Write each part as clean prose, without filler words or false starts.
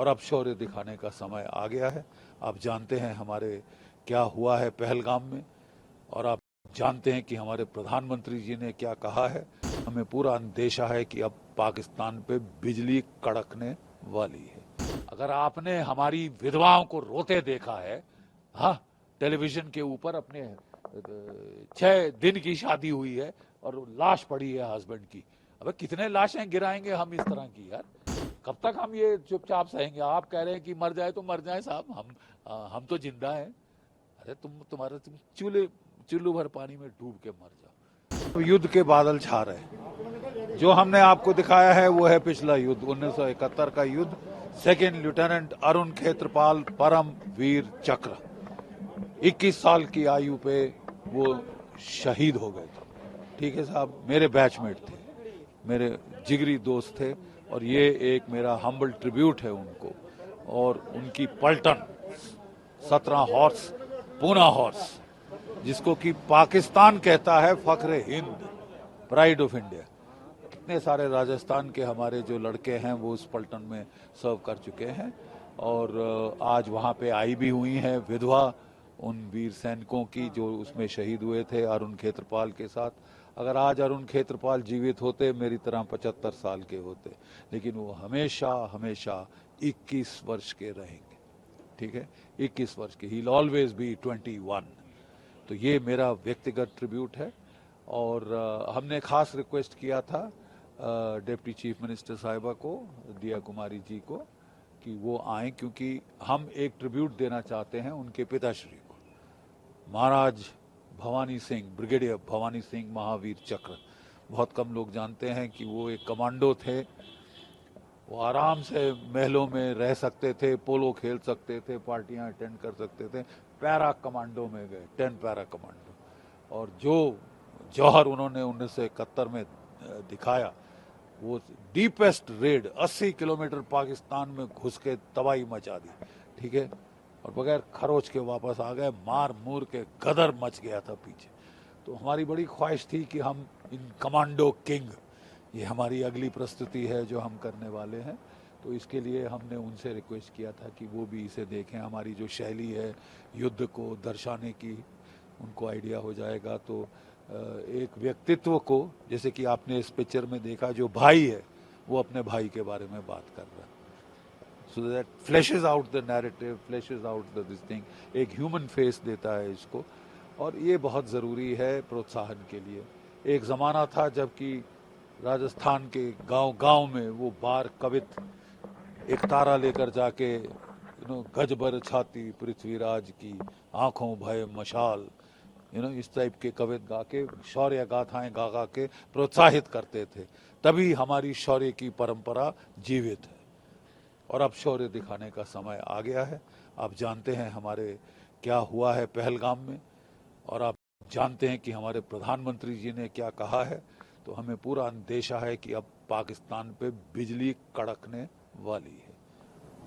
और अब शौर्य दिखाने का समय आ गया है। आप जानते हैं हमारे क्या हुआ है पहलगाम में, और आप जानते हैं कि हमारे प्रधानमंत्री जी ने क्या कहा है। हमें पूरा अंदेशा है कि अब पाकिस्तान पे बिजली कड़कने वाली है। अगर आपने हमारी विधवाओं को रोते देखा है, हाँ, टेलीविजन के ऊपर अपने 6 दिन की शादी हुई है और लाश पड़ी है हस्बैंड की, अबे कितने लाशें गिराएंगे हम इस तरह की यार? कब तक हम ये चुपचाप सहेंगे? आप कह रहे हैं कि मर जाए तो मर जाए साहब, हम तो जिंदा हैं। अरे तुम चुल्लू भर पानी में डूब के मर जाओ। तो युद्ध के बादल छा रहे। जो हमने आपको दिखाया है वो है पिछला युद्ध, 1971 का युद्ध। सेकेंड लेफ्टिनेंट अरुण खेत्रपाल परम वीर चक्र 21 साल की आयु पे वो शहीद हो गए थे। ठीक है साहब, मेरे बैचमेट थे, मेरे जिगरी दोस्त थे, और ये एक मेरा हम्बल ट्रिब्यूट है उनको। और उनकी पलटन 17 हॉर्स पूना हॉर्स, जिसको कि पाकिस्तान कहता है फख्रे हिंद, प्राइड ऑफ इंडिया। कितने सारे राजस्थान के हमारे जो लड़के हैं वो उस पलटन में सर्व कर चुके हैं, और आज वहाँ पे आई भी हुई हैं विधवा उन वीर सैनिकों की जो उसमें शहीद हुए थे अरुण खेत्रपाल के साथ। अगर आज अरुण खेत्रपाल जीवित होते, मेरी तरह 75 साल के होते, लेकिन वो हमेशा हमेशा 21 वर्ष के रहेंगे। ठीक है, 21 वर्ष के, ही ऑलवेज बी 21। तो ये मेरा व्यक्तिगत ट्रिब्यूट है। और हमने खास रिक्वेस्ट किया था डिप्टी चीफ मिनिस्टर साहिबा को, दिया कुमारी जी को, कि वो आए, क्योंकि हम एक ट्रिब्यूट देना चाहते हैं उनके पिताश्री को, महाराज भवानी सिंह, ब्रिगेडियर भवानी सिंह महावीर चक्र। बहुत कम लोग जानते हैं कि वो एक कमांडो थे। वो आराम से महलों में रह सकते थे, पोलो खेल सकते थे, पार्टियां अटेंड कर सकते थे। पैरा कमांडो में गए, 10 पैरा कमांडो। और जो जौहर उन्होंने 1971 में दिखाया, वो डीपेस्ट रेड 80 किलोमीटर पाकिस्तान में घुस के तबाही मचा दी। ठीक है, और बगैर खरोच के वापस आ गए, मार मूर के गदर मच गया था पीछे। तो हमारी बड़ी ख्वाहिश थी कि हम इन कमांडो किंग, ये हमारी अगली प्रस्तुति है जो हम करने वाले हैं, तो इसके लिए हमने उनसे रिक्वेस्ट किया था कि वो भी इसे देखें। हमारी जो शैली है युद्ध को दर्शाने की, उनको आइडिया हो जाएगा। तो एक व्यक्तित्व को, जैसे कि आपने इस पिक्चर में देखा, जो भाई है वो अपने भाई के बारे में बात कर रहा है, so that flashes out the narrative, flashes out the this thing, एक ह्यूमन फेस देता है इसको। और ये बहुत ज़रूरी है प्रोत्साहन के लिए। एक ज़माना था जबकि राजस्थान के गांव गांव में वो बार कवित एक तारा लेकर जाके गज भर छाती पृथ्वीराज की, आंखों भय मशाल, इस टाइप के कवित गा के, शौर्य गाथाएं गा गा के प्रोत्साहित करते थे। तभी हमारी शौर्य की परंपरा जीवित है, और अब शौर्य दिखाने का समय आ गया है। आप जानते हैं हमारे क्या हुआ है पहलगाम में, और आप जानते हैं कि हमारे प्रधानमंत्री जी ने क्या कहा है। तो हमें पूरा अंदेशा है कि अब पाकिस्तान पे बिजली कड़कने वाली है।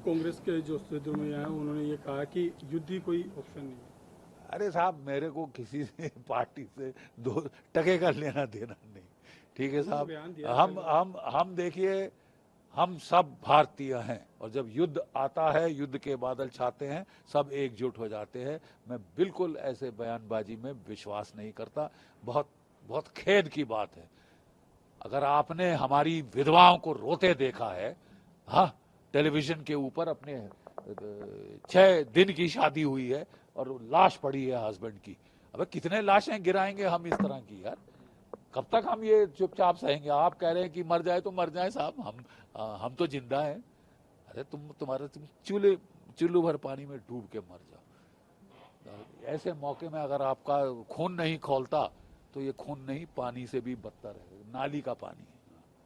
कांग्रेस के जो सदस्यों में आए उन्होंने ये कहा कि युद्ध ही कोई ऑप्शन नहीं है। अरे साहब, मेरे को किसी से पार्टी से 2 टके का लेना देना नहीं। ठीक है साहब, हम देखिए, हम सब भारतीय हैं, और जब युद्ध आता है, युद्ध के बादल छाते हैं, सब एकजुट हो जाते हैं। मैं बिल्कुल ऐसे बयानबाजी में विश्वास नहीं करता। बहुत बहुत खेद की बात है। अगर आपने हमारी विधवाओं को रोते देखा है, हाँ, टेलीविजन के ऊपर अपने 6 दिन की शादी हुई है और लाश पड़ी है हस्बैंड की, अबे कितने लाशें गिराएंगे हम इस तरह की यार? कब तक हम ये चुपचाप सहेंगे? आप कह रहे हैं कि मर जाए तो मर जाए साहब, हम तो जिंदा हैं। अरे तुम चुल्लू भर पानी में डूब के मर जाओ। ऐसे मौके में अगर आपका खून नहीं खौलता, तो ये खून नहीं, पानी से भी बदतर है, नाली का पानी।